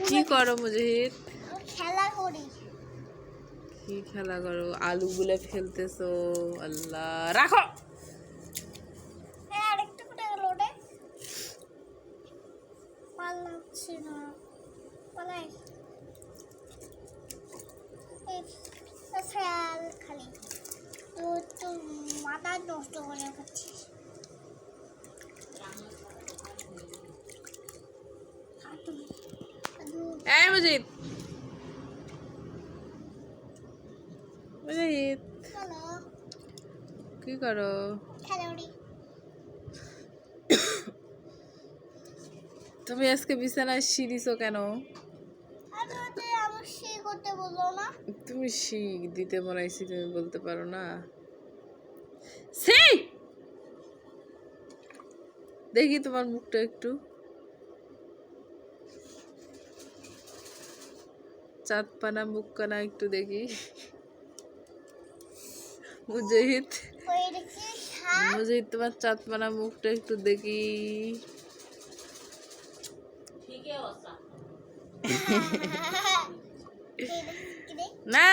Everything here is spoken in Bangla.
কি করো মুজাহিদ? খেলা করি। কি খেলা করো? আলুগুলো ফেলতেছো। আল্লাহ, রাখো। আরেকটু করে গেল রে, পালাচ্ছে না, পালাই ফেল খালি তো মাথা নষ্ট করে খাচ্ছিস। এই মুজিদ, মুজিদ, হ্যালো, কি করো? খেলা করি। তুমি আজকে বিছানায় শিরিছো কেন? আমি ওদের আমার সে করতে বললো না। তুমি শিখ দিতে বানাইছি, তুমি বলতে পারো না? সেই দেখি তোমার মুখটা একটু, চাঁদপানা মুখখানা একটু দেখি। মুজাহিদ, ওই দেখি সাপ। মুজাহিদ, তোমার চাঁদপানা মুখটা একটু দেখি। এই দেখি কি রে? না।